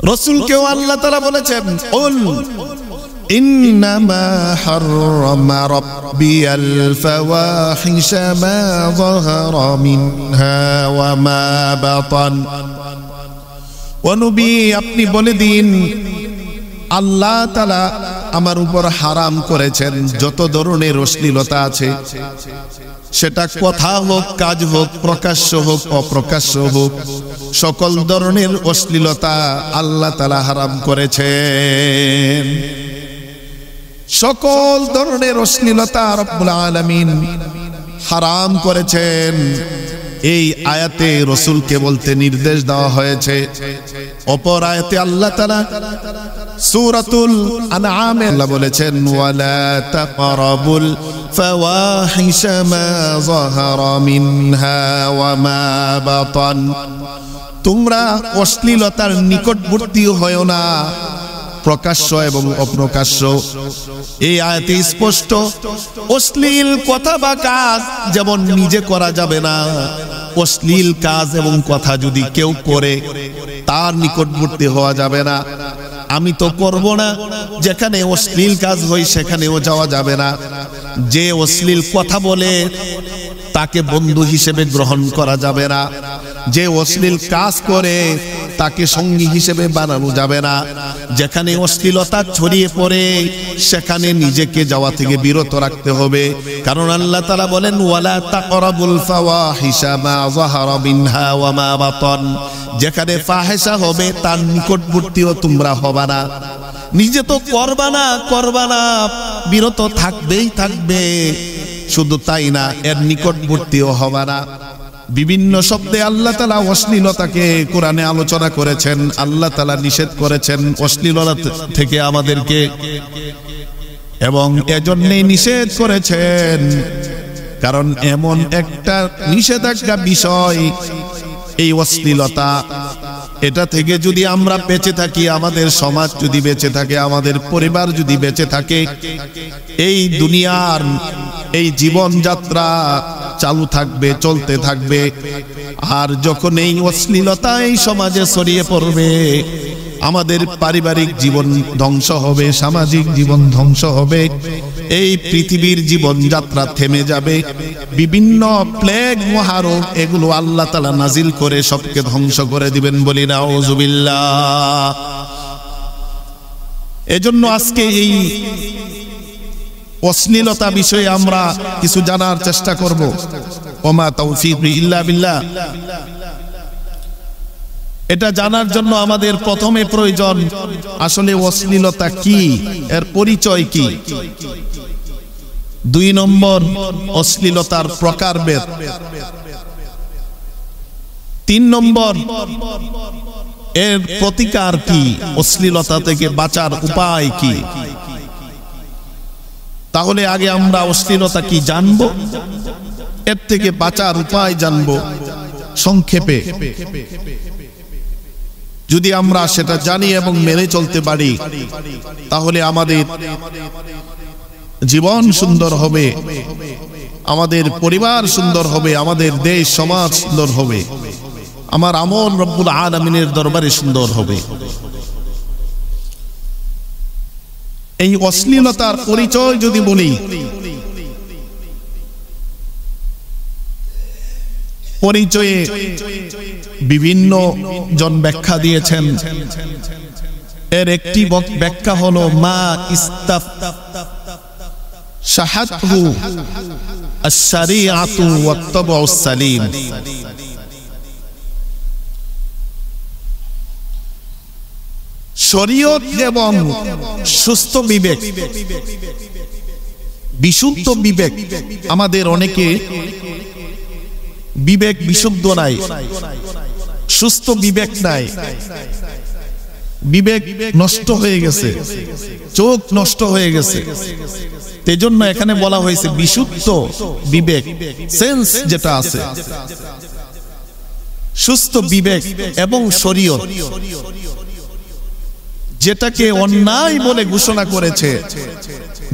রাসূলকেও আল্লাহ তাআলা বলেছেন, কুল ইন্নামা হাররামা রাব্বিয়াল ফাওয়াহিশা মা যাহারা মিনহা ওয়া মা বাতান। ও নবী, আপনি বলে দিন, আল্লাহ তাআলা আমার উপর হারাম করেছেন যত ধরনের অশ্লীলতা আছে, সেটা কথা হোক, কাজ হোক, প্রকাশ্য হোক, অপ্রকাশ্য হোক, সকল ধরনের অশ্লীলতা আল্লাহ তাআলা হারাম করেছেন। সকল ধরনের অশ্লীলতা রব্বুল আলামিন হারাম করেছেন। এই আয়াতে রাসূলকে বলতে নির্দেশ দেওয়া হয়েছে। অপর আয়াতে আল্লাহ তাআলা সূরাতুল আনআমে আল্লাহ বলেছেন, ওয়ালা তাকরাবুল ফাওয়াহিশা মা যাহারা মিনহা ওয়া মা বাতান। তোমরা অশ্লীলতার নিকটবর্তী হয়ো না, প্রকাশ্য এবং অপ্রকাশ্য। এই আয়াতে স্পষ্ট অশ্লীল কথা বা কাজ যেমন নিজে করা যাবে না, অশ্লীল কাজ এবং কথা যদি কেউ করে তার নিকটবর্তী হওয়া যাবে না। আমি তো করব না, যেখানে অশ্লীল কাজ হয় সেখানেও যাওয়া যাবে না। যে অশ্লীল কথা বলে তাকে বন্ধু হিসেবে গ্রহণ করা যাবে না। যে অশ্লীল কাজ করে তাকে সঙ্গী হিসেবে বানানো যাবে না। যেখানে অশ্লীলতা ছড়িয়ে পড়ে সেখানে নিজেকে যাওয়া থেকে বিরত রাখতে হবে। কারণ আল্লাহ তাআলা বলেন, ওয়ালা তাকরাবুল ফাওয়াহিশা মা যাহারা মিনহা ওয়া মা বাতান। যেখানে ফাহিশা হবে তার নিকটবর্তীও তোমরা হবা না। নিজে তো করবা না, বিরত থাকবে। শুধু তাই না, এর নিকটবর্তীও হবা না। বিভিন্ন শব্দে আল্লাহ তাআলা অশ্লীলতাকে কোরআনে আলোচনা করেছেন। আল্লাহ তাআলা নিষেধ করেছেন অশ্লীলতা থেকে আমাদেরকে, এবং এজন্যই নিষেধ করেছেন কারণ এমন একটা নিষেধাজ্ঞা বিষয় এই অশ্লীলতা। এটা থেকে যদি আমরা বেঁচে থাকি, আমাদের সমাজ যদি বেঁচে থাকে, আমাদের পরিবার যদি বেঁচে থাকে, এই দুনিয়ার এই জীবনযাত্রা চালু থাকবে, চলতে থাকবে। আর যখন এই অশ্লীলতা এই সমাজে ছড়িয়ে পড়বে, আমাদের পারিবারিক জীবন ধ্বংস হবে, সামাজিক জীবন ধ্বংস হবে, এই পৃথিবীর জীবনযাত্রা থেমে যাবে। বিভিন্ন প্লেগ, মহারোগ এগুলো আল্লাহ তাআলা নাজিল করে সবকে ধ্বংস করে দিবেন, বলি নাউযুবিল্লাহ। এজন্য আজকে এই অশ্লীলতা বিষয়ে আমরা কিছু জানার চেষ্টা করব। ওমা তাওফীকি ইল্লা বিল্লাহ। এটা জানার জন্য আমাদের প্রথমে প্রয়োজন আসলে অশ্লীলতা কি, এর পরিচয় কি। 2 নম্বর, অশ্লীলতার প্রকারভেদ। 3 নম্বর, এর প্রতিকার কি, অশ্লীলতা থেকে বাঁচার উপায় কি। তাহলে আগে আমরা অশ্লীলতা কি জানবো, এর থেকে বাঁচার উপায় জানবো সংক্ষেপে। যদি আমরা সেটা জানি এবং মেনে চলতে পারি, তাহলে আমাদের জীবন সুন্দর হবে, আমাদের পরিবার সুন্দর হবে, আমাদের দেশ সমাজ সুন্দর হবে, আমার আমল রব্বুল আলামিনের দরবারে সুন্দর হবে। এই অশ্লীলতার পরিচয় যদি বলি, পরিচয়ে বিভিন্ন জন ব্যাখ্যা দিয়েছেন। এর একটি ব্যাখ্যা হলো মা ইস্তাফসাহাতহু আশ-শারীআতু ওয়াত-তাবউস সালীম। শরীয়ত এবং সুস্থ বিবেক, বিশুদ্ধ বিবেক। আমাদের অনেকে বিবেক বিশুদ্ধ নাই, সুস্থ বিবেক নাই, বিবেক নষ্ট হয়ে গেছে, চোখ নষ্ট হয়ে গেছে। সেজন্য এখানে বলা হয়েছে বিশুদ্ধ বিবেক, সেন্স যেটা আছে, সুস্থ বিবেক এবং শরীয়ত যেটাকে অন্যায় বলে ঘোষণা করেছে,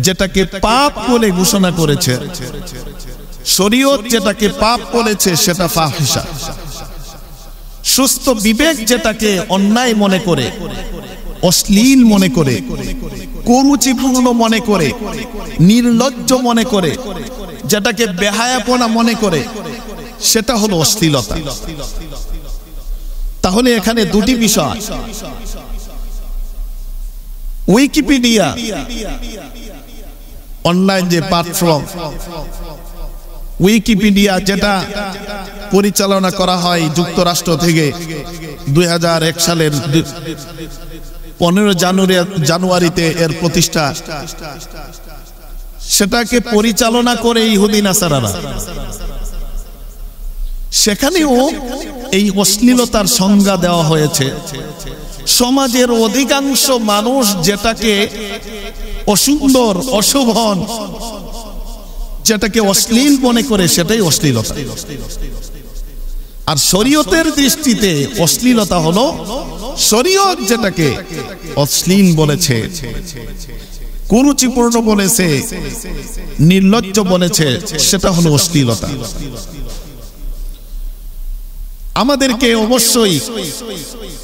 যেটাকে পাপ বলে ঘোষণা করেছে, শরীয়ত যেটাকে পাপ বলেছে সেটা ফাহিশা। সুস্থ বিবেক যেটাকে অন্যায় মনে করে অশ্লীল মনে করে, কুরুচিপূর্ণ মনে করে, নির্লজ্জ মনে করে, যেটাকে বেহায়াপনা মনে করে, সেটা হলো অশ্লীলতা। তাহলে এখানে দুটি বিষয়। উইকিপিডিয়া অনলাইন যে প্ল্যাটফর্ম, উইকিপিডিয়া যেটা পরিচালনা করা হয় যুক্তরাষ্ট্র থেকে 2001 সালের 15 জানুয়ারিতে এর প্রতিষ্ঠা, সেটাকে পরিচালনা করে ইহুদি নাসারারা। সেখানেও এই অশ্লীলতার সংজ্ঞা দেওয়া হয়েছে। সমাজের অধিকাংশ মানুষ যেটাকে অসুন্দর, অশোভন, যেটাকে অশ্লীল মনে করে, সেটাই অশ্লীলতা। আর শরীয়তের দৃষ্টিতে অশ্লীলতা হলো, শরীয়ত যেটাকে অশ্লীল বলেছে, কুরুচিপূর্ণ বলেছে, নির্লজ্জ বলেছে, সেটা হলো অশ্লীলতা। আমাদেরকে অবশ্যই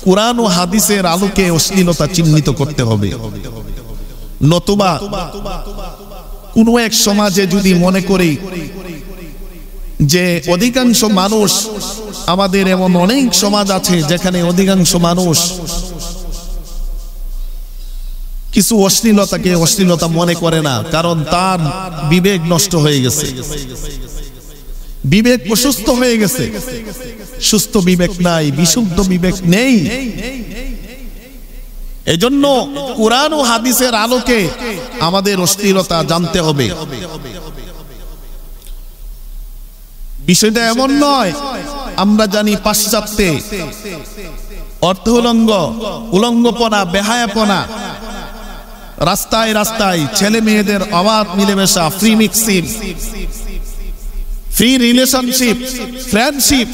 কুরআন ও হাদিসের আলোকে অশ্লীলতা চিহ্নিত করতে হবে। নতুবা কোন এক সমাজে যদি মনে করি যে অধিকাংশ মানুষ, আমাদের এমন অনেক সমাজ আছে যেখানে অধিকাংশ মানুষ কিছু অশ্লীলতাকে অশ্লীলতা মনে করে না, কারণ তার বিবেক নষ্ট হয়ে গেছে, বিবেক অসুস্থ হয়ে গেছে। সুস্থ বিবেক নাই, বিশুদ্ধ বিবেক নেই। এজন্য কুরআন ও হাদিসের আলোকে আমাদের অশ্লীলতা জানতে হবে। বিষয়টা এমন নয় আমরা জানি পাশ্চাত্যে অর্থ উলঙ্গপনা, বেহায়াপনা, রাস্তায় রাস্তায় ছেলে মেয়েদের অবাধ মিলেমিশা, free mixing, free relationship, friendship,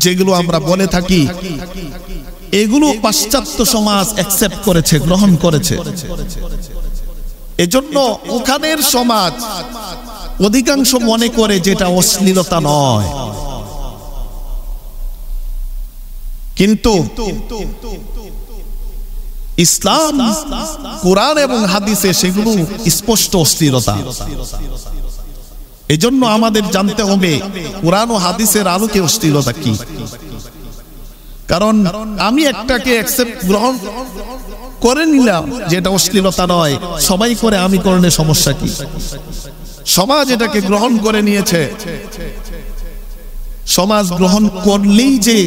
যেগুলো আমরা বলে থাকি, এগুলো পাশ্চাত্য সমাজ অ্যাকসেপ্ট করেছে, গ্রহণ করেছে। এজন্য ওখানের সমাজ অধিকাংশ মনে করে যেটা অশ্লীলতা নয়, কিন্তু ইসলাম, কোরআন এবং হাদিসে সেগুলো স্পষ্ট অশ্লীলতা। এজন্য আমাদের জানতে হবে কোরআন ও হাদিসের আলোকে অশ্লীলতা কি। কারণ আমি একটাকে গ্রহণ করে নিলাম যে এটা অশ্লীলতা নয়, সবাই করে, আমি করলে সমস্যা কি? সমাজ এটাকে গ্রহণ করে নিয়েছে। সমাজ গ্রহণ করলেই যে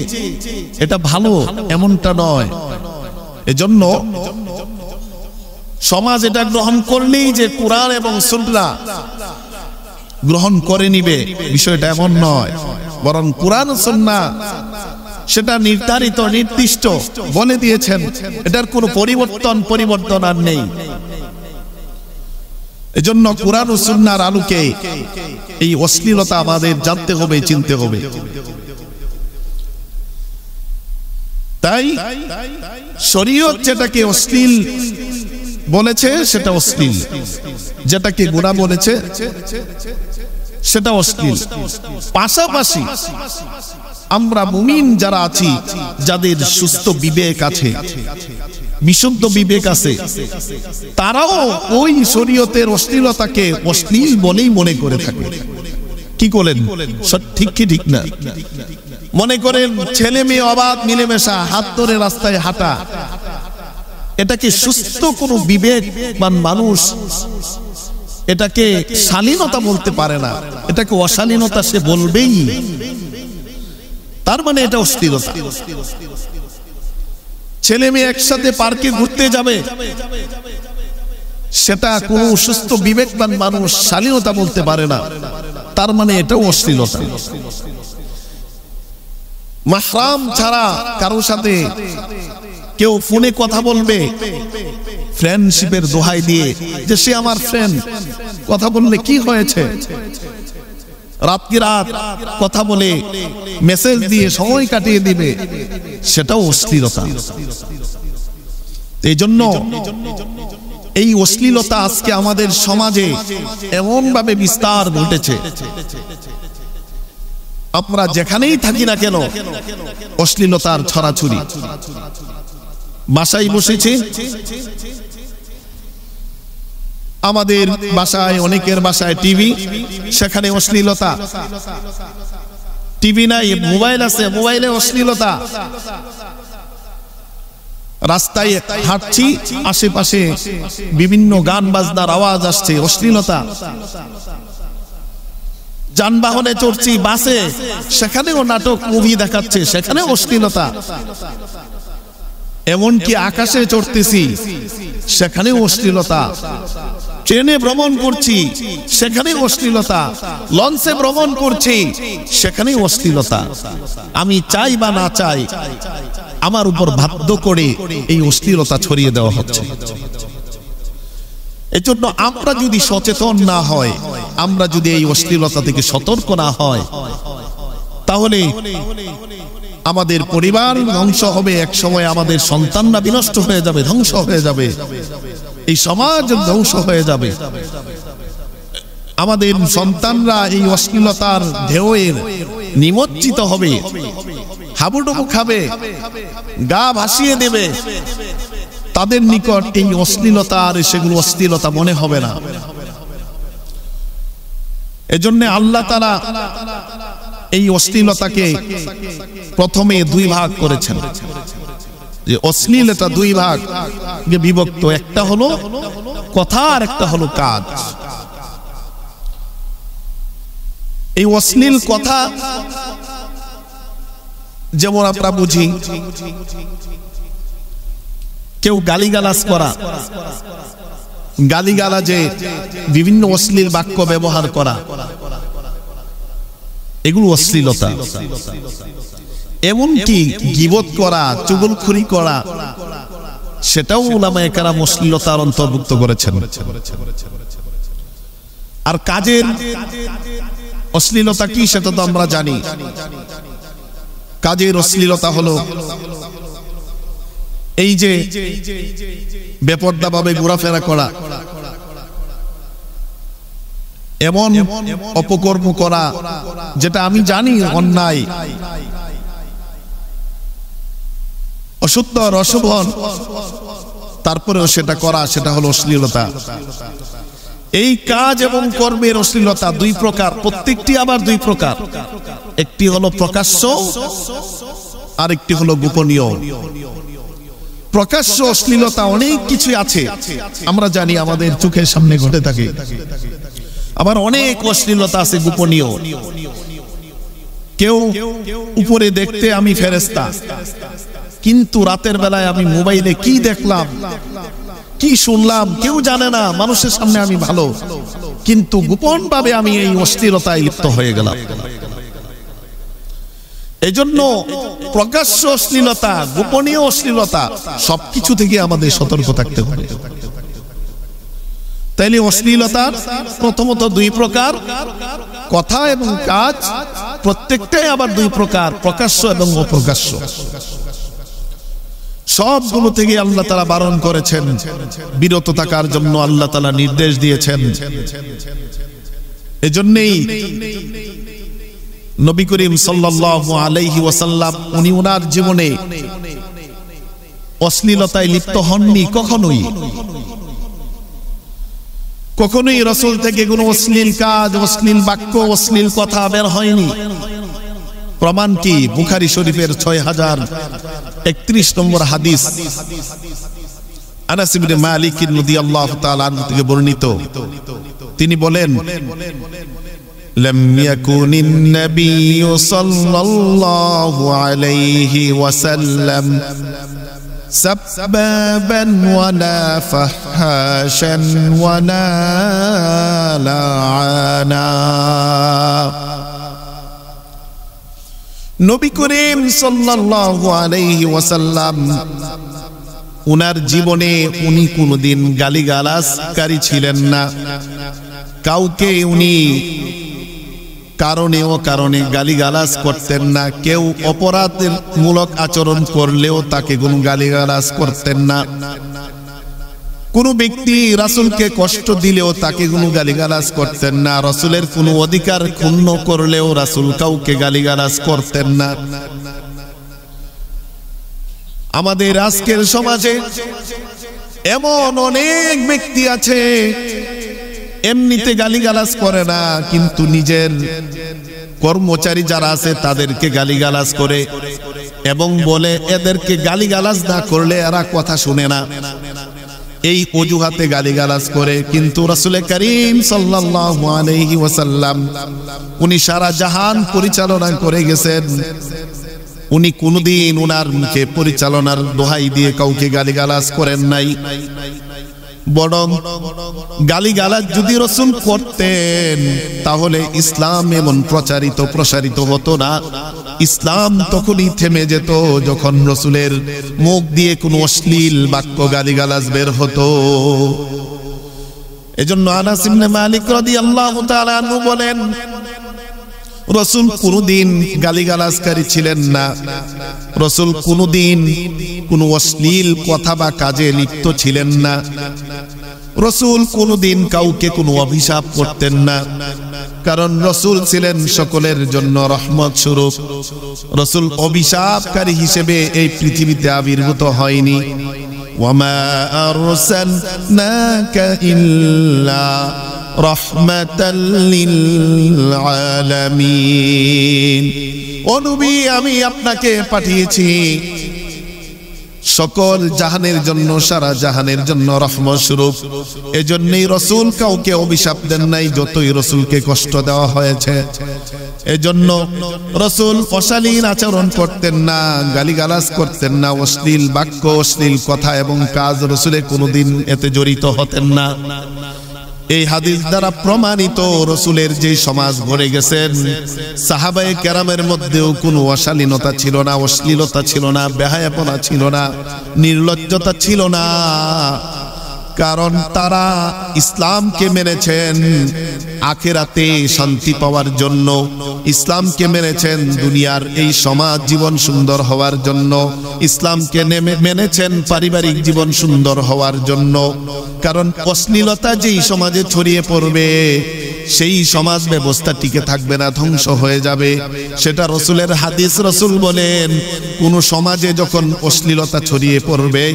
এটা ভালো এমনটা নয়। এজন্য সমাজ এটা গ্রহণ করলেই যে কোরআন এবং সুন্নাহ গ্রহণ করে নিবে, বিষয়টা এমন নয়। বরং কোরআন ও সুন্নাহ সেটা নির্ধারিত, নির্দিষ্ট বলে দিয়েছেন, এটার কোনো পরিবর্তন আর নেই। এজন্য কোরআন ও সুন্নাহর আলোকে এই অশ্লীলতা আমাদের জানতে হবে, চিনতে হবে। তাই শরীয়ত যেটাকে অশ্লীল বলেছে সেটা অশ্লীল, যেটাকে গুনাহ বলেছে সেটা অশ্লীল। পাশাপাশি আমরা মুমিন যারা আছি, যাদের সুস্থ বিবেক আছে, বিশুদ্ধ বিবেক আছে, তারাও ওই শরীয়তের অশ্লীলতাকে অশ্লীল বলেই মনে করে থাকে। কি করেন? ঠিক কি ঠিক না? মনে করেন ছেলে মেয়ে অবাধ মিলেমিশা, হাত ধরে রাস্তায় হাঁটা, এটাকে সুস্থ কোনো বিবেকবান মানুষ এটাকে শালীনতা বলতে পারে না, এটাকে অশালীনতা সে বলবেই। তার মানে এটা অশ্লীলতা। ছেলে মেয়ে একসাথে পার্কে ঘুরতে যাবে, সেটা কোনো সুস্থ বিবেকবান মানুষ শালীনতা বলতে পারে না, তার মানে এটাও অশ্লীলতা। মাহরাম ছাড়া কারোর সাথে কেউ ফোনে কথা বলবে ফ্রেন্ডশিপের দোহাই দিয়ে, যে সে আমার ফ্রেন্ড, কথা বললে কি হয়েছে, রাত কথা বলে মেসেজ দিয়ে সময় কাটিয়ে দিবে, সেটাও অশ্লীলতা। এই জন্য এই অশ্লীলতা আজকে আমাদের সমাজে এমন ভাবে বিস্তার ঘটেছে, আমরা যেখানেই থাকি না কেন অশ্লীলতার ছড়াছড়ি। বাসায় বসেছি, আমাদের বাসায় অনেকের বাসায় টিভি, সেখানে অশ্লীলতা। টিভি নাই, মোবাইল আছে, মোবাইলে অশ্লীলতা। রাস্তায় হাঁটছি, আশেপাশে বিভিন্ন গান বাজনার আওয়াজ আসছে, অশ্লীলতা। যানবাহনে চড়ছি, বাসে, সেখানেও নাটক মুভি দেখাচ্ছে, সেখানে অশ্লীলতা। এমনকি আকাশে চড়তেছি, সেখানে অশ্লীলতা। ট্রেনে ভ্রমণ করছি, সেখানে অশ্লীলতা। লঞ্চে ভ্রমণ করছি, সেখানে অশ্লীলতা। আমি চাই বা না চাই, আমার উপর বাধ্য করে এই অশ্লীলতা ছড়িয়ে দেওয়া হচ্ছে। এজন্য আমরা যদি সচেতন না হয়, আমরা যদি এই অশ্লীলতা থেকে সতর্ক না হয়, তাহলে আমাদের পরিবার ধ্বংস হবে, এক সময় আমাদের সন্তানরা বিনষ্ট হয়ে যাবে, ধ্বংস হয়ে যাবে, এই সমাজ ধ্বংস হয়ে যাবে। আমাদের সন্তানরা এই অশ্লীলতার ঢেউয়ের নিমজ্জিত হবে, হাবুডুবু খাবে, গা ভাসিয়ে দেবে। তাদের নিকট এই অশ্লীলতা আর সেগুলো অশ্লীলতা মনে হবে না। এজন্য আল্লাহ তাআলা এই অশ্লীলতাকে প্রথমে দুই ভাগ করেছেন, যে অশ্লীলতা দুই ভাগ বিভক্ত, একটা হলো কথা আর একটা হলো কাজ। এই অশ্লীল কথা যেমন আমরা বুঝি, কেউ গালিগালাজ করা, গালিগালাজে বিভিন্ন অশ্লীল বাক্য ব্যবহার করা, এগুলো অশ্লীলতা। এমনকি গীবত করা, চুগলখড়ি করা, সেটাও উলামায়ে কেরাম অশ্লীলতার অন্তর্ভুক্ত করেছেন। আর কাজের অশ্লীলতা কি সেটা তো আমরা জানি। কাজের অশ্লীলতা হলো এই যে বেপরদাভাবে ঘোরাফেরা করা, এমন অপকর্ম করা যেটা আমি জানি অন্যায়, অসুন্দর, অশোভন, তারপরেও সেটা করা, সেটা হলো অশ্লীলতা। এই কাজ এবং কর্মের অশ্লীলতা দুই প্রকার, প্রত্যেকটি আবার দুই প্রকার। একটি হলো প্রকাশ্য, আর একটি হলো গোপনীয়। প্রকাশ্য অশ্লীলতা অনেক কিছু আছে, আমরা জানি, আমাদের চোখের সামনে ঘটে থাকে। আবার অনেক অশ্লীলতা আছে গোপনীয়। কেউ উপরে দেখতে আমি ফেরেশতা, কিন্তু রাতের বেলায় আমি মোবাইলে কি দেখলাম, কি শুনলাম কেউ জানে না। মানুষের সামনে আমি ভালো, কিন্তু গোপন ভাবে আমি এই অশ্লীলতায় লিপ্ত হয়ে গেলাম। এজন্য প্রকাশ্য অশ্লীলতা, গোপনীয় অশ্লীলতা, সবকিছু থেকে আমাদের সতর্ক থাকতে হবে। তাইলে অশ্লীলতার প্রথমত দুই প্রকার, কথা এবং কাজ, প্রত্যেকটাই আবার দুই প্রকার, প্রকাশ্য এবং অপ্রকাশ্য। সবগুলো থেকে আল্লাহ তাআলা বারণ করেছেন, বিরত থাকার জন্য আল্লাহ তাআলা নির্দেশ দিয়েছেন। এজন্যই নবী করিম সাল্লাল্লাহু আলাইহি ওয়াসাল্লাম উনি ওনার জীবনে অশ্লীলতায় লিপ্ত হননি কখনোই। কখনোই রাসূল থেকে কোনো অশ্লীল কাজ, অশ্লীল বাক্য, অশ্লীল কথা বের হয়নি। প্রমাণ কি? বুখারী শরীফের 6031 নম্বর হাদিস, আনাস ইবনে মালিক রাদিয়াল্লাহু তাআলা আনহু থেকে বর্ণিত। তিনি বলেন, لم يكن النبي صلى الله عليه وسلم سبابا ولا فحاشا ولا لعانا। নবী করিম সাল্লাল্লাহু আলাইহি ওয়াসাল্লাম উনার জীবনে উনি কোনদিন গালিগালাজকারী ছিলেন না। কাউকে উনি কারণে গালিগালাজ করতেন না। কেউ অপরাধের মূলক আচরণ করলেও তাকে কোনো গালিগালাজ করতেন না। কোন ব্যক্তি রাসূলকে কষ্ট দিলেও তাকে কোনো গালিগালাজ করতেন না। রাসূলের কোনো অধিকার ক্ষুণ্ণ করলেও রাসূল কাউকে গালিগালাজ করতেন না। আমাদের আজকের সমাজে এমন অনেক ব্যক্তি আছে এমনিতে গালিগালাজ করে না, কিন্তু নিজের কর্মচারী যারা আছে তাদেরকে গালিগালাজ করে এবং বলে এদেরকে গালিগালাজ না করলে এরা কথা শুনে না, এই অজুহাতে গালিগালাজ করে। কিন্তু রাসূল করিম সাল্লাল্লাহু আলাইহি ওয়াসাল্লাম উনি সারা জাহান পরিচালনা করে গেছেন, উনি কোনদিন উনার মুখে পরিচালনার দোহাই দিয়ে কাউকে গালিগালাজ করেন নাই। বরং গালিগালাজ যদি রাসূল করতেন তাহলে ইসলাম এমন প্রসারিত হতো না। ইসলাম তখনই থেমে যেত যখন রাসূলের মুখ দিয়ে কোনো অশ্লীল বাক্য গালিগালাজ বের হতো। এজন্য আনাস ইবনে মালিক রাদিয়াল্লাহু তাআলা আনহু বলেন, রাসূল কোনদিন গালিগালাজকারী ছিলেন না, রাসূল কোনদিন কোনো অশ্লীল কথা বা কাজে লিপ্ত ছিলেন না, রাসূল কোনদিন কাউকে কোনো অভিশাপ করতেন না, কারণ রাসূল ছিলেন সকলের জন্য রহমত স্বরূপ। রাসূল অভিশাপকারী হিসেবে এই পৃথিবীতে আবির্ভূত হয়নি। ওয়ামা আরসালনাকা ইল্লা রাহমাতাল লিল আলামিন। ও নবী, আমি আপনাকে পাঠিয়েছি সকল জাহানের জন্য, সারা জাহানের জন্য রহমত স্বরূপ। এজন্যই রাসূল কাউকে অভিশাপ দেন নাই, যতই রাসূলকে কষ্ট দেওয়া হয়েছে। এজন্য রাসূল অশালীন আচরণ করতেন না, গালিগালাজ করতেন না, অশ্লীল বাক্য, অশ্লীল কথা এবং কাজ রাসূলের কোনোদিন এতে জড়িত হতেন না। এই হাদিস দ্বারা প্রমাণিত রাসূলের যে সমাজ গড়ে গেছেন, সাহাবায়ে কেরামের মধ্যেও কোনো অশালীনতা ছিল না, অশ্লীলতা ছিল না, বেহায়াপনা ছিল না, নির্লজ্জতা ছিল না, কারণ তারা ইসলামকে মেনেছেন আখিরাতে শান্তি পাওয়ার জন্য, ইসলামকে মেনেছেন দুনিয়ার এই সমাজ জীবন সুন্দর হওয়ার জন্য, ইসলামকে মেনেছেন পারিবারিক জীবন সুন্দর হওয়ার জন্য। কারণ অশ্লীলতা যেই সমাজে ছড়িয়ে পড়বে সেই সমাজ ব্যবস্থা টিকে থাকবে না, ধ্বংস হয়ে যাবে। সেটা রাসূলের হাদিস। রাসূল বলেন, কোন সমাজে যখন অশ্লীলতা ছড়িয়ে পড়বে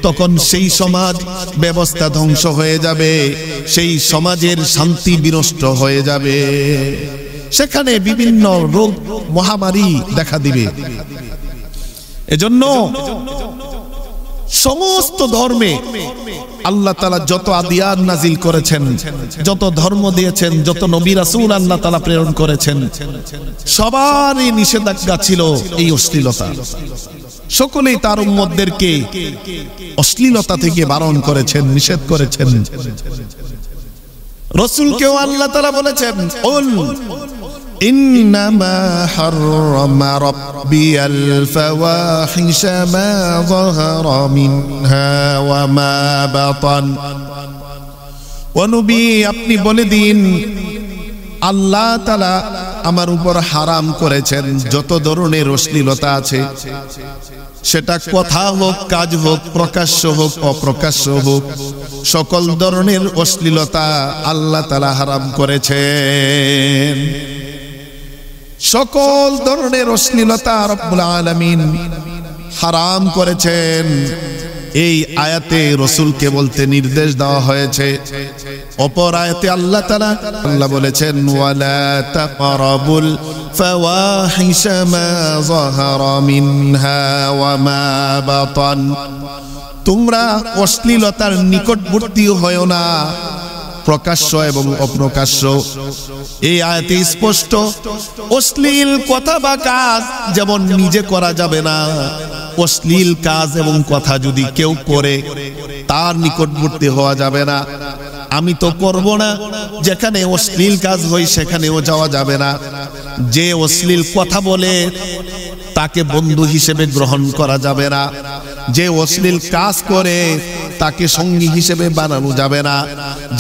তখন সেই সমাজ ব্যবস্থা ধ্বংস হয়ে যাবে, সেই সমাজের শান্তি বিনষ্ট হয়ে যাবে, সেখানে বিভিন্ন রোগ মহামারী দেখা দিবে। এজন্য সমস্ত ধর্মে আল্লাহ তাআলা যত আদিয়াত নাজিল করেছেন, যত ধর্ম দিয়েছেন, যত নবী রাসূল আল্লাহ তাআলা প্রেরণ করেছেন, সবারই নিষেধাজ্ঞা ছিল এই অশ্লীলতা। সকলেই তার উম্মতদেরকে অশ্লীলতা থেকে বারণ করেছেন, নিষেধ করেছেন। রাসূলকেও আল্লাহ তাআলা বলেছেন, إنما حرم ربي الفواحش ما ظهر منها وما بطن। ونبي আপনি বলে দিন, আল্লাহ তাআলা আমার উপর হারাম করেছেন যত ধরনের অশ্লীলতা আছে, সেটা কথা হোক, কাজ হোক, প্রকাশ্য হোক, অপ্রকাশ্য হোক, সকল ধরনের অশ্লীলতা আল্লাহ তাআলা হারাম করেছেন। সকল ধরনের অশ্লীলতা রব্বুল আলামিন হারাম করেছেন। এই আয়াতে রাসূলকে বলতে নির্দেশ দেওয়া হয়েছে। অপর আয়াতে আল্লাহ তাআলা বলেছেন, ওয়ালা তাকরাবুল ফাওয়াহিশা মা যাহারা মিনহা ওয়া মা বাতান। তোমরা অশ্লীলতার নিকটবর্তী হয়ো না, প্রকাশ্য এবং অপ্রকাশ্য। এই আয়াতে স্পষ্ট অশ্লীল কথা বা কাজ যেমন নিজে করা যাবে না, অশ্লীল কাজ এবং কথা যদি কেউ করে তার নিকটবর্তী হওয়া যাবে না। আমি তো করব না, যেখানে অশ্লীল কাজ হয় সেখানেও যাওয়া যাবে না। যে অশ্লীল কথা বলে তাকে বন্ধু হিসেবে গ্রহণ করা যাবে না, যে অশ্লীল কাজ করে তাকে সঙ্গী হিসেবে বানানো যাবে না।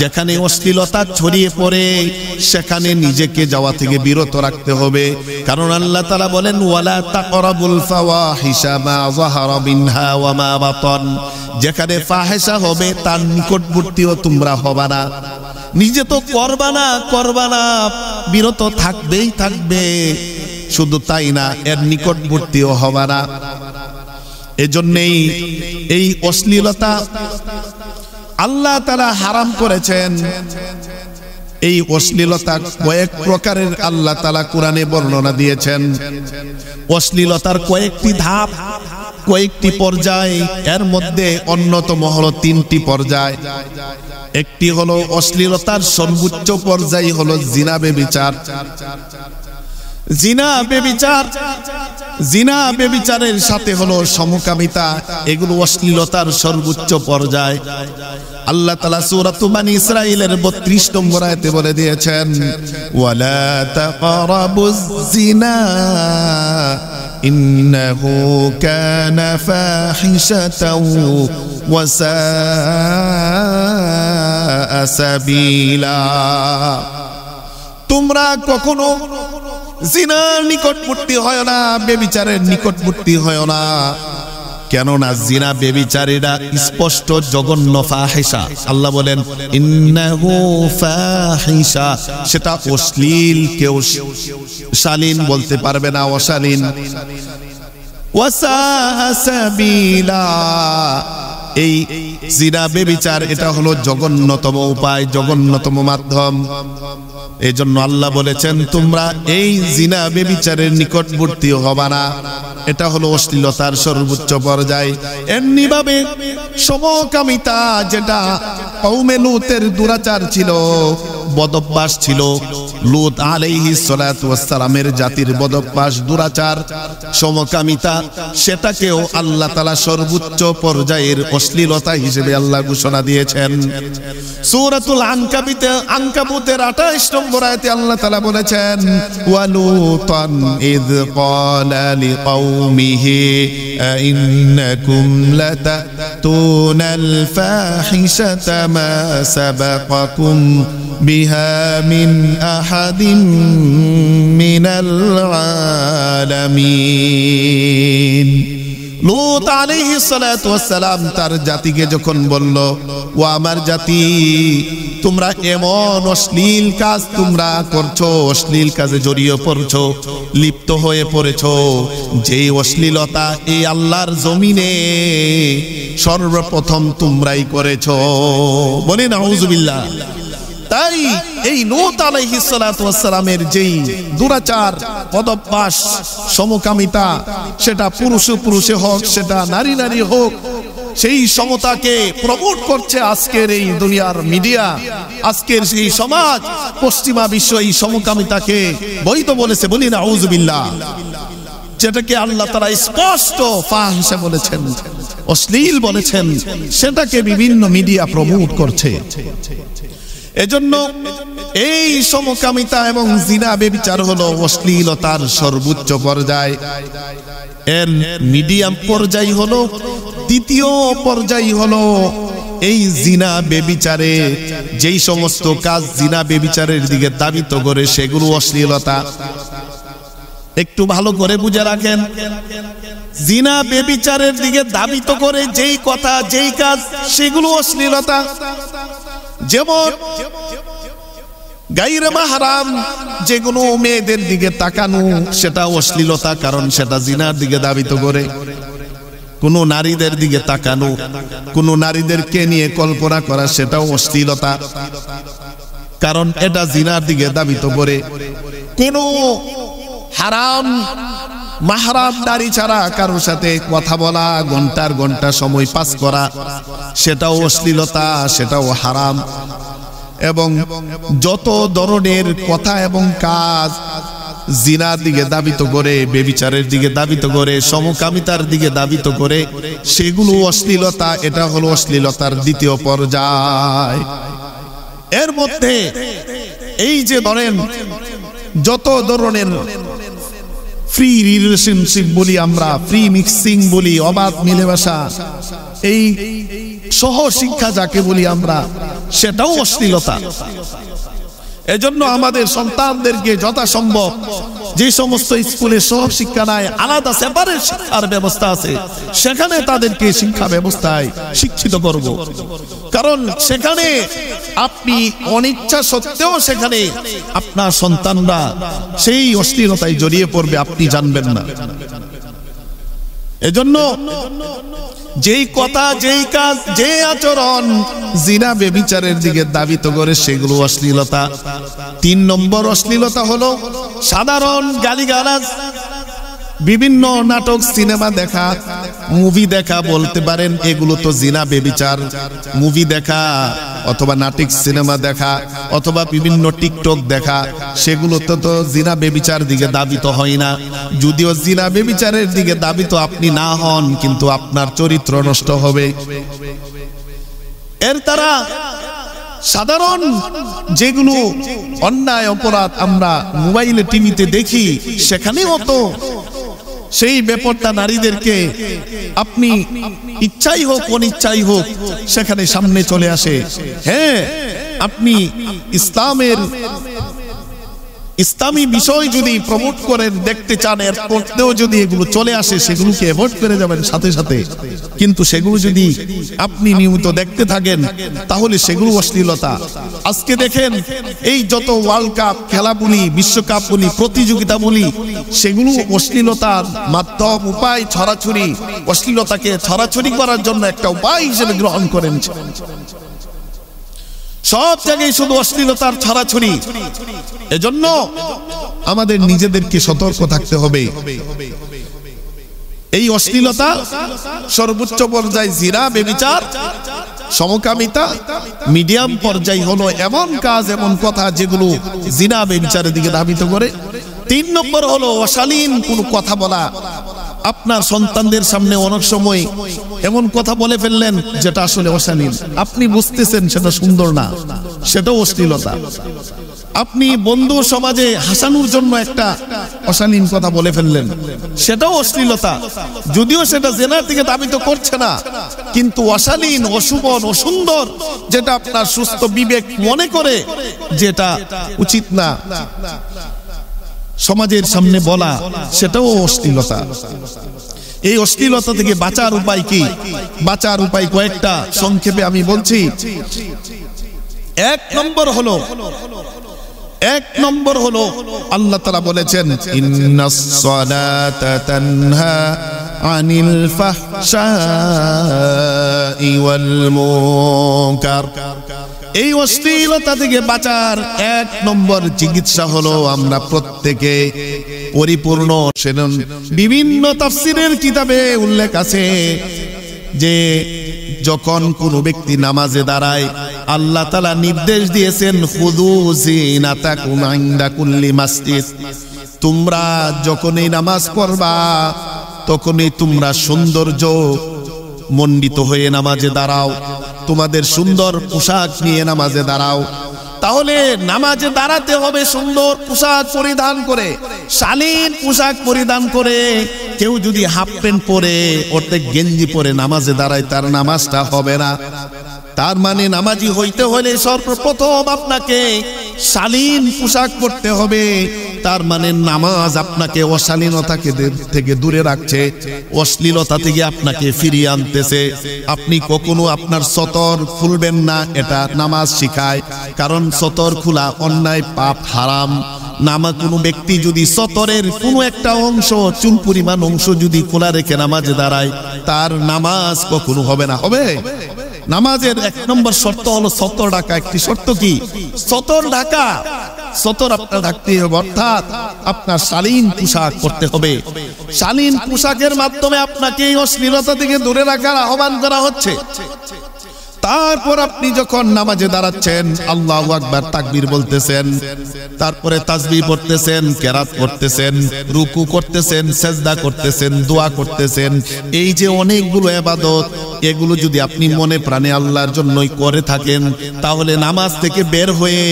যেখানে অশ্লীলতা ছড়িয়ে পড়ে সেখানে নিজেকে যাওয়া থেকে বিরত রাখতে হবে। কারণ আল্লাহ তাআলা বলেন, ওয়ালা তাকরাবুল ফাওয়াহিশা মা যাহারা মিনহা ওয়া মা বাতান। যেখানে ফাহিশা হবে তার নিকটবর্তীও তোমরা হবা না। নিজে তো করবা না, বিরত থাকবে। শুধু তাই না, এর নিকটবর্তীও হবা না। এজন্যই এই অশ্লীলতা আল্লাহ তাআলা হারাম করেছেন। এই অশ্লীলতা কয়েক প্রকারের আল্লাহ তাআলা কোরআনে বর্ণনা দিয়েছেন। অশ্লীলতার কয়েকটি ধাপ, কয়েকটি পর্যায়, এর মধ্যে অন্যতম হলো 3টি পর্যায়। একটি হলো অশ্লীলতার সর্বোচ্চ পর্যায় হলো জিনা ব্যভিচার। জিনা ব্যভিচারের সাথে হলো সমকামিতা, এগুলো অশ্লীলতার সর্বোচ্চ পর্যায়। আল্লাহ তাআলা সূরাতুল বানী ইসরাঈলের 32 নম্বর আয়াতে বলে দিয়েছেন, ওয়ালা তাকরাবুজ জিনা ইন্নাহু কানা ফাহিশাতাও ওয়া সাআ সাবিলা। তোমরা কখনো জিনার নিকটবর্তী হয় না, ব্যভিচারের নিকটবর্তী হয় না, কেননা জিনা ব্যভিচারীরা স্পষ্ট জঘন্য ফাহিশা। আল্লাহ বলেন ইন্নাহু ফাহিশা, সেটা অশ্লীল, কেউ শালীন বলতে পারবে না, অশালীন। ওয়া সাআ সাবিলা, এই জিনা ব্যভিচার এটা হলো জঘন্যতম উপায়, জঘন্যতম মাধ্যম। এজন্য আল্লাহ বলেছেন তোমরা এই জিনা ব্যভিচারের নিকটবর্তী হবা না। এটা হলো অশ্লীলতার সর্বোচ্চ পর্যায়। এমনিভাবে সমকামিতা, যেটা কওমে লূতের দুরাচার ছিল, বদভ্যাস ছিল, লূত আলাইহিস সালাতু ওয়াস সালামের জাতির বদভ্যাস, দুরাচার, সমকামিতা, সেটাকেও আল্লাহ তাআলা সর্বোচ্চ পর্যায়ের অশ্লীলতা হিসেবে আল্লাহ ঘোষণা দিয়েছেন। সূরাতুল আনকাবুতের 28 নম্বর আয়াতে আল্লাহ তাআলা বলেছেন, ওয়ালুতান ইয ক্বালা লিকওমিহি আইন্নাকুম লাতাতুনাল ফাহিশাতা মা সাবাকাকুম বিহা মিন আহাদিন মিনাল আলামিন। লূত আলাইহিস সালাতু ওয়াস সালাম তার জাতিকে যখন বলল, ও আমার জাতি, তোমরা এমন অশ্লীল কাজ তোমরা করছো, অশ্লীল কাজে জড়িয়ে পড়ছো, লিপ্ত হয়ে পড়েছো, যেই অশ্লীলতা এই আল্লাহর জমিনে সর্বপ্রথম তোমরাই করেছো। বলেন নাউযুবিল্লাহ। তাই এই লূত আলাইহিস সালাতু ওয়াস সালামের যেই দুরাচার, বদভ্যাস, সমকামিতা, সেটা পুরুষে হোক, সেটা নারী হোক, সেই সমতাকে প্রমোট করছে আজকের এই দুনিয়ার মিডিয়া, আজকের সেই সমাজ, পশ্চিমা বিশ্ব এই সমকামিতাকে বৈধ বলেছে। বলি নাউযুবিল্লাহ। যেটাকে আল্লাহ তাআলা স্পষ্ট ফাহিশা বলেছেন, অশ্লীল বলেছেন, সেটাকে বিভিন্ন মিডিয়া প্রমোট করছে। এজন্য এই সমকামিতা এবং জিনা ব্যভিচার হলো অশ্লীলতার সর্বোচ্চ পর্যায়। এর মিডিয়াম পর্যায় হলো, দ্বিতীয় পর্যায় হলো এই জিনা ব্যভিচারে যেই সমস্ত কাজ জিনা ব্যভিচারের দিকে ধাবিত করে সেগুলো অশ্লীলতা। একটু ভালো করে বুঝে রাখেন, জিনা ব্যভিচারের দিকে ধাবিত করে যেই কথা, যেই কাজ, সেগুলো অশ্লীলতা। যেমন গায়রে মাহরাম যেগুলো মেয়েদের দিকে তাকানো, সেটা অশ্লীলতা, কারণ সেটা জিনার দিকে ধাবিত করে। কোন নারীদের দিকে তাকানো, কোন নারীদেরকে নিয়ে কল্পনা করা, সেটাও অশ্লীলতা, কারণ এটা জিনার দিকে ধাবিত করে। কোন হারাম মাহরাম নারী ছাড়া কারোর সাথে কথা বলা, ঘন্টার ঘন্টা সময় পাস করা, সেটাও অশ্লীলতা, সেটাও হারাম। এবং যত ধরনের কথা এবং কাজ জিনার দিকে ধাবিত করে, ব্যভিচারের দিকে ধাবিত করে, সমকামিতার দিকে ধাবিত করে, সেগুলো অশ্লীলতা। এটা হলো অশ্লীলতার দ্বিতীয় পর্যায়। এর মধ্যে এই যে ধরেন যত ধরনের ফ্রি রিলেশনশিপ বলি আমরা, ফ্রি মিক্সিং বলি, অবাধ মিলেমিশা, এই সহ শিক্ষা যাকে বলি আমরা, সেটাও অশ্লীলতা। এজন্য আমাদের সন্তানদেরকে যথাসম্ভব যে সমস্ত স্কুলে সহ শিক্ষা নাই, আলাদা সেপারেট শিক্ষার ব্যবস্থা আছে, সেখানে তাদেরকে শিক্ষা ব্যবস্থায় শিক্ষিত করব। কারণ সেখানে আপনি অনিচ্ছা সত্ত্বেও সেখানে আপনার সন্তানরা সেই অশ্লীলতায় জড়িয়ে পড়বে, আপনি জানবেন না। এজন্য যেই কথা, যেই কাজ, যে আচরণ জিনা ব্যভিচারের দিকে দাবিত করে সেগুলো অশ্লীলতা। 3 নম্বর অশ্লীলতা হলো সাধারণ গালিগালাজ, বিভিন্ন নাটক, সিনেমা দেখা, মুভি দেখা বলতে পারেন, এগুলো তো জিনা ব্যভিচার। মুভি দেখা অথবা নাটক সিনেমা দেখা অথবা বিভিন্ন টিকটক দেখা, সেগুলো তো জিনা ব্যভিচার দিকে দাবিত হয় না। যদিও জিনা ব্যভিচারের দিকে দাবিত আপনি না হন, কিন্তু আপনার চরিত্র নষ্ট হবে। এর দ্বারা সাধারণ যেগুলো অন্যায় অপরাধ আমরা মোবাইলে, টিভিতে দেখি, সেখানেও তো সেই ব্যাপারটা নারীদেরকে আপনি ইচ্ছাই হোক অনিচ্ছাই হোক সেখানে সামনে চলে আসে। হ্যাঁ, আপনি ইসলামী বিষয় যদি প্রমোট করেন, দেখতে চান, এর পড়তেও যদি এগুলো চলে আসে, সেগুলোকে অ্যাভয়েড করে যাবেন সাথে সাথে। কিন্তু সেগুলো যদি আপনি নিয়মিত দেখতে থাকেন, তাহলে সেগুলো অশ্লীলতা। আজকে দেখেন, এই যত ওয়ার্ল্ড কাপ খেলা বলি, বিশ্বকাপ বলি, প্রতিযোগিতা বলি, সেগুলো অশ্লীলতার মাধ্যম, উপায়, ছড়াছড়ি, অশ্লীলতাকে ছড়াছড়ি করার জন্য একটা উপায় হিসেবে গ্রহণ করেন। সব জায়গায় শুধু অশ্লীলতার ছড়াছড়ি। এজন্য আমাদের নিজেদেরকে সতর্ক থাকতে হবে। এই অশ্লীলতা সর্বোচ্চ পর্যায়ে জিনা ব্যভিচার, সমকামিতা, মিডিয়াম পর্যায় হলো এমন কাজ, এমন কথা যেগুলো জিনা ব্যভিচারের দিকে ধাবিত করে। 3 নম্বর হলো অশালীন কোনো কথা বলা। আপনার সন্তানদের সামনে অনেক সময় এমন কথা বলে ফেললেন যেটা আসলে অশালীন, আপনি বুঝতেছেন সেটা সুন্দর না, সেটাও অশ্লীলতা। আপনি বন্ধু সমাজে হাসানোর জন্য একটা অশালীন কথা বলে ফেললেন, সেটাও অশ্লীলতা। যদিও সেটা জিনার দিকে দাবিত করছে না, কিন্তু অশালীন, অশুভ, অসুন্দর, যেটা আপনার সুস্থ বিবেক মনে করে যেটা উচিত না সমাজের সামনে বলা, সেটাও অশ্লীলতা। এই অশ্লীলতা থেকে বাঁচার উপায় কি? বাঁচার উপায় কয়েকটা, সংক্ষেপে আমি বলছি। 1 নম্বর হলো আল্লাহ তাআলা বলেছেন, ইন্নাস সালাতা তানহা আনিল ফাহশাই ওয়াল মুনকার। এই অশ্লীলতা থেকে বাঁচার 1 নম্বর চিকিৎসা হলো আমরা প্রত্যেকে পরিপূর্ণ। বিভিন্ন তাফসীরের কিতাবে উল্লেখ আছে যে যখন কোনো ব্যক্তি নামাজে দাঁড়ায়, আল্লাহ তাআলা নির্দেশ দিয়েছেন, খুযু যিনাতাকুম ইনদা কুল্লি মাসজিদ। তোমরা যখনই নামাজ পড়বা, তখনই তোমরা সৌন্দর্য মণ্ডিত হয়ে নামাজে দাঁড়াও, তোমাদের সুন্দর পোশাক নিয়ে নামাজে দাঁড়াও। তাহলে নামাজে দাঁড়াতে হবে সুন্দর পোশাক পরিধান করে, শালীন পোশাক পরিধান করে। কেউ যদি হাফ প্যান্ট পরে, অর্ধেক গেঞ্জি পরে নামাজে দাঁড়ায়, তার নামাজটা হবে না। তার মানে নামাজি হইতে হলে সর্বপ্রথম আপনাকে শালীন পোশাক পরতে হবে। তার মানে নামাজ আপনাকে অশালীনতা থেকে দূরে রাখছে, অশ্লীলতা থেকে আপনাকে ফিরিয়ে আনতেছে। আপনি কখনো আপনার সতর খুলবেন না, এটা নামাজ শিখায়। কারণ সতর খোলা অন্যায়, পাপ, হারাম। কোনো ব্যক্তি যদি সতরের কোনো একটা অংশ, চুল পরিমাণ অংশ যদি খোলা রেখে নামাজে দাঁড়ায়, তার নামাজ কখনো হবে না। হবে? নামাজের 1 নম্বর শর্ত হলো সতর ঢাকা। একটি শর্ত কি? সতর ঢাকা। সতর আপনার ঢাকতে হবে, অর্থাৎ আপনার শালীন পোশাক পরতে হবে। শালীন পোশাকের মাধ্যমে আপনাকে এই অশ্লীলতা থেকে দূরে রাখার আহ্বান করা হচ্ছে। তারপর আপনি যখন নামাজে দাঁড়াচ্ছেন, আল্লাহু আকবার তাকবীর বলতেছেন, তারপরে তাসবিহ পড়তেছেন, কেরাত করতেছেন, রুকু করতেছেন, সিজদা করতেছেন, দোয়া করতেছেন। এই যে অনেকগুলো ইবাদত, এগুলো যদি আপনি মনে প্রাণে আল্লাহর জন্যই করে থাকেন, তাহলে নামাজ থেকে বের হয়ে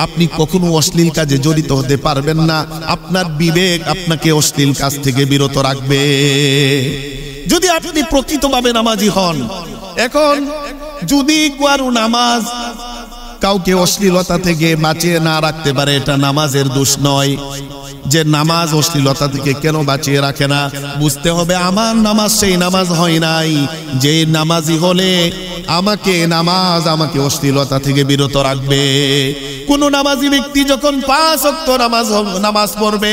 আপনি কখনো অশ্লীল কাজে জড়িত হতে পারবেন না। আপনার বিবেক আপনাকে অশ্লীল কাজ থেকে বিরত রাখবে, যদি আপনি প্রকৃতভাবে নামাজি হন। এখন যদি কারো নামাজ কাউকে অশ্লীলতা থেকে বাঁচিয়ে না রাখতে পারে, এটা নামাজের দোষ নয়। যে নামাজ অশ্লীলতা থেকে কেন বাঁচিয়ে রাখে না, বুঝতে হবে আমার নামাজ সেই নামাজ হয় নাই যে নামাজি হলে আমাকে অশ্লীলতা থেকে বিরত রাখবে। কোন নামাজি ব্যক্তি যখন 5 ওয়াক্ত নামাজ পড়বে,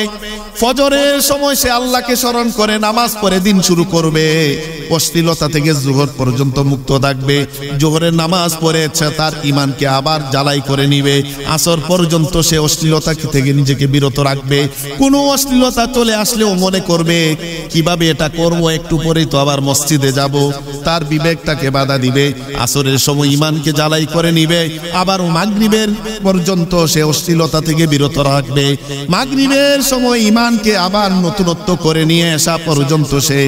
ফজরের সময় সে আল্লাহকে স্মরণ করে নামাজ পড়ে দিন শুরু করবে, অশ্লীলতা থেকে জোহর পর্যন্ত মুক্ত থাকবে। জোহরের নামাজ পড়েছে তার ইমানকে আবার জ্বালাই করে নিবে, আসর পর্যন্ত সে অশ্লীলতা থেকে নিজেকে বিরত রাখবে। কোনো অশ্লীলতা চলে আসলেও মনে করবে কিভাবে এটা করবো, একটু পরেই তো আবার মসজিদে যাব, তার বিবেকটাকে বাধা দিবে। আসরের সময় ইমানকে জ্বালাই করে নিবে, আবার মাগরিবের পর্যন্ত সে অশ্লীলতা থেকে বিরত রাখবে। মাগরিবের সময় ইমানকে আবার নতুনত্ব করে নিয়ে আসা পর্যন্ত সে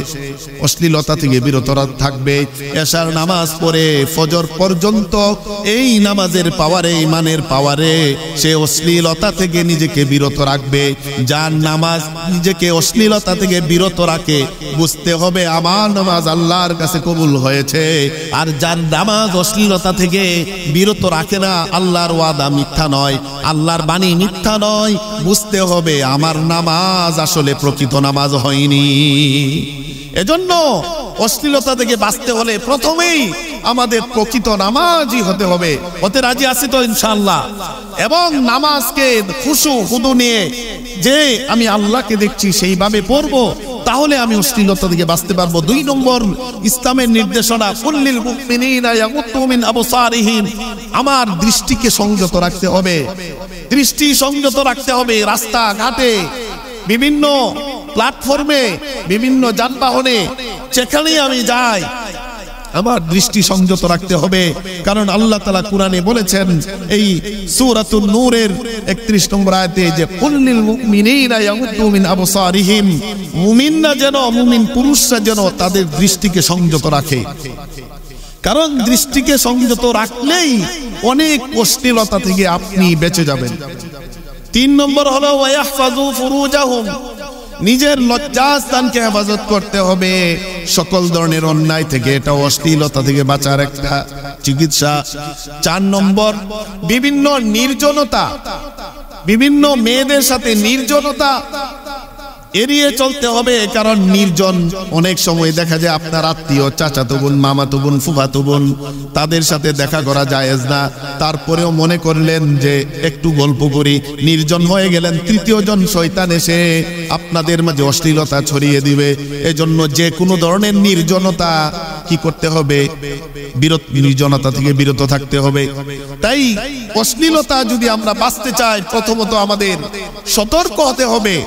অশ্লীলতা থেকে বিরত থাকবে। এশার নামাজ পড়ে ফজর পর্যন্ত এই নামাজের পাওয়ারে, ইমানের পাওয়ারে সে অশ্লীলতা থেকে নিজেকে বিরত রাখবে। যার নামাজ নিজেকে অশ্লীলতা থেকে বিরত রাখে, বুঝতে হবে আমার নামাজ আল্লাহর কাছে কবুল হয়েছে। আর যার নামাজ অশ্লীলতা থেকে বিরত রাখে না, আল্লাহর ওয়াদা মিথ্যা নয়, আল্লাহর বাণী মিথ্যা নয়, বুঝতে হবে আমার নামাজ আসলে প্রকৃত নামাজ হয়নি। এজন্য অশ্লীলতা থেকে বাঁচতে হলে প্রথমেই আমাদের প্রকৃত নামাজই হতে হবে। হতে রাজি আছি তো ইনশাআল্লাহ? এবং নামাজকে খুশু খুদু নিয়ে যে আমি আল্লাহকে দেখছি সেইভাবে পড়বো, তাহলে আমি অশ্লীলতা থেকে বাঁচতে পারবো। 2 নম্বর ইসলামের নির্দেশনা, কুল্লিল মুমিনিনা ইয়াগুদ্দু মিন আবসারিহিম, আমার দৃষ্টিকে সংযত রাখতে হবে। দৃষ্টি সংযত রাখতে হবে। রাস্তা ঘাটে, বিভিন্ন প্ল্যাটফর্মে, বিভিন্ন যানবাহনে, যেখানেই আমি যাই আমার দৃষ্টি সংযত রাখতে হবে। কারণ আল্লাহ তাআলা কুরআনে বলেছেন এই সূরাতুন নূরের 31 নম্বর আয়াতে যে কুল্লিল মুমিনিনা ইয়াগুদ্দু মিন আবসারিহিম, মুমিনরা যেন, মুমিন পুরুষরা যেন তাদের দৃষ্টিকে সংযত রাখে। কারণ দৃষ্টিকে সংযত রাখলেই অনেক অশ্লীলতা থেকে আপনি বেঁচে যাবেন। 3 নম্বর হলো ওয়াহফাজু ফুরুজাহুম, নিজের লজ্জাস্থানকে হেফাজত করতে হবে সকল ধরনের অন্যায় থেকে। এটা অশ্লীলতা থেকে বাঁচার একটা চিকিৎসা। 4 নম্বর, বিভিন্ন নির্জনতা, বিভিন্ন মেয়েদের সাথে নির্জনতা এড়িয়ে চলতে হবে। কারণ নির্জন অনেক সময় দেখা যায় আপনার আত্মীয়, চাচাতো বোন, মামাতো বোন, ফুফাতো বোন, তাদের সাথে দেখা করা জায়েজ না। তারপরেও মনে করলেন যে একটু গল্প করি, নির্জন হয়ে গেলেন, তৃতীয় জন শয়তান এসে আপনাদের মাঝে অশ্লীলতা ছড়িয়ে দিবে। এজন্য যে কোনো ধরনের নির্জনতা কি করতে হবে? নির্জনতা থেকে বিরত থাকতে হবে। তাই অশ্লীলতা যদি আমরা বাঁচতে চাই, প্রথমত আমাদের সতর্ক হতে হবে।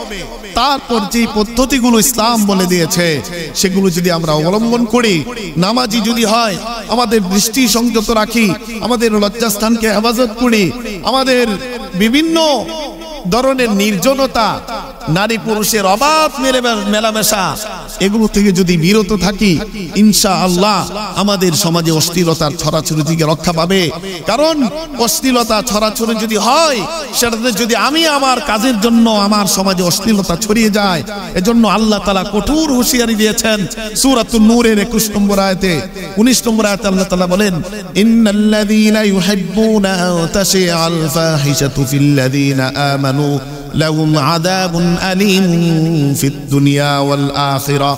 তারপর যে পদ্ধতিগুলো ইসলাম বলে দিয়েছে সেগুলো যদি আমরা অবলম্বন করি, নামাজি যদি হয়, আমাদের দৃষ্টি সংযত রাখি, আমাদের লজ্জাস্থানকে হেফাজত করি, আমাদের বিভিন্ন ধরনের নির্জনতা, নারী পুরুষের অবাধ মেলামেশা, এগুলো থেকে যদি বিরত থাকি, ইনশাআল্লাহ আমাদের সমাজে অশ্লীলতার ছড়াছড়ি থেকে রক্ষা পাবে। কারণ অশ্লীলতা ছড়াছড়ি যদি হয়, সেটাতে যদি আমি আমার কাজের জন্য আমার সমাজে অশ্লীলতা ছড়িয়ে যায়, এজন্য আল্লাহ তাআলা কঠোর হুঁশিয়ারি দিয়েছেন সূরাতুন নূরের 21 নম্বর আয়াতে। 19 নম্বর আয়াতে আল্লাহ তাআলা বলেন, ইন্নাল্লাযীনা ইউহিব্বুনা আন তাশিআল ফাহিশাতু ফিল্লাযীনা আমানু লাহুম আযাবুন আলীম ফিদ দুনিয়া ওয়াল আখিরা,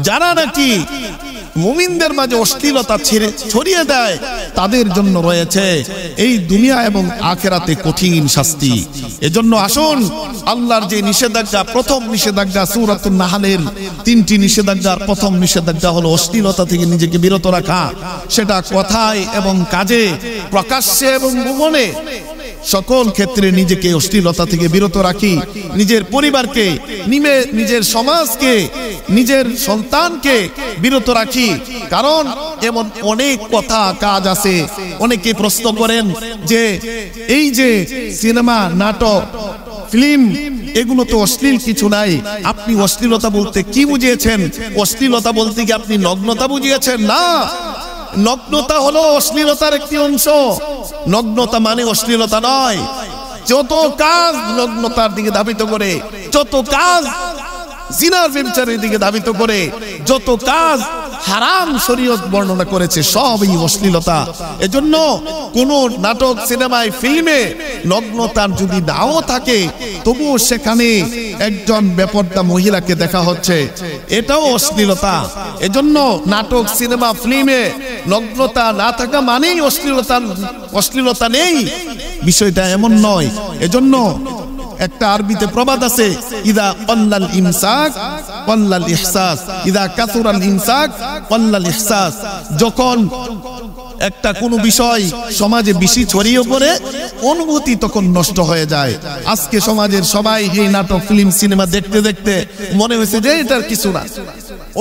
যারা নাকি মুমিনদের মাঝে অশ্লীলতা ছড়িয়ে দেয় তাদের জন্য রয়েছে এই দুনিয়া এবং আখিরাতে কঠিন শাস্তি। এজন্য আসুন আল্লাহর যে নিষেধাজ্ঞা, প্রথম নিষেধাজ্ঞা সূরাতুন নাহলের 3টি নিষেধাজ্ঞার প্রথম নিষেধাজ্ঞা হলো অশ্লীলতা থেকে নিজেকে বিরত রাখা। সেটা কথায় এবং কাজে, প্রকাশ্যে এবং গোপনে, সকল ক্ষেত্রে নিজেকে অশ্লীলতা থেকে বিরত রাখি। নিজের পরিবারকে, নিজের সমাজকে, নিজের সন্তানকে বিরত রাখি। কারণ এমন অনেক কথা কাজ আছে। অনেকে প্রশ্ন করেন যে এই যে সিনেমা, নাটক, ফিল্ম, এগুলো তো অশ্লীল কিছু নাই, আপনি অশ্লীলতা বলতে কি বুঝিয়েছেন? অশ্লীলতা বলতে কি আপনি নগ্নতা বুঝিয়েছেন? না, নগ্নতা হলো অশ্লীলতার একটি অংশ। নগ্নতা মানে অশ্লীলতা নয়। যত কাজ নগ্নতার দিকে ধাবিত করে, যত কাজ জিনার ব্যভিচারের দিকে ধাবিত করে, যত কাজ হারাম শরীয়ত বর্ণনা করেছে, সবই অশ্লীলতা। এজন্য কোন নাটক, সিনেমায়, ফিল্মে নগ্নতা যদি নাও থাকে, তবুও সেখানে একজন বেপরদা মহিলাকে দেখা হচ্ছে, এটাও অশ্লীলতা। এজন্য নাটক, সিনেমা, ফিল্মে নগ্নতা না থাকা মানেই অশ্লীলতা নেই, বিষয়টা এমন নয়। এজন্য একটা আরবিতে প্রবাদ আছে, ইদা ক্বাল্লাল ইমসাক ক্বাল্লাল ইহসাস, ইদা কাসুরাল ইমসাক ক্বাল্লাল ইহসাস। যখন একটা কোনো বিষয় সমাজে বেশি ছড়িয়ে পড়ে, অনুভূতি তখন নষ্ট হয়ে যায়। আজকে সমাজের সবাই এই নাটক, ফিল্ম, সিনেমা দেখতে দেখতে মনে হয়েছে যে এটার কিছু না,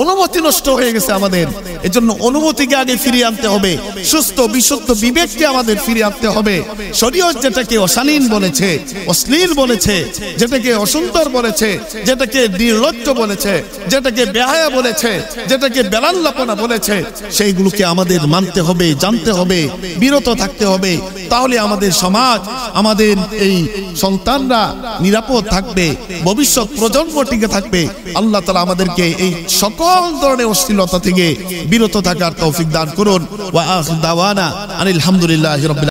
অনুভূতি নষ্ট হয়ে গেছে আমাদের। এজন্য অনুভূতিকে আগে ফিরিয়ে আনতে হবে, সুস্থ বিশুদ্ধ বিবেককে আমাদের ফিরিয়ে আনতে হবে। শরীয়ত যেটাকে অশালীন বলেছে, অশ্লীল বলেছে, যেটাকে অসুন্দর বলেছে, যেটাকে নির্লজ্জ বলেছে, যেটাকে বেহায়া বলেছে, যেটাকে বেলাল্লাপনা বলেছে, সেইগুলোকে আমাদের মানতে হবে, জানতে হবে, বিরত থাকতে হবে। তাহলে আমাদের সমাজ, আমাদের এই সন্তানরা নিরাপদ থাকবে, ভবিষ্যৎ প্রজন্ম টিকে থাকবে। আল্লাহ তাআলা আমাদেরকে এই সকল ধরনের অশ্লীলতা থেকে বিরত থাকার তৌফিক দান করুন। ওয়া আখিরু দাওয়ানা আনিল হামদুলিল্লাহি রাব্বিল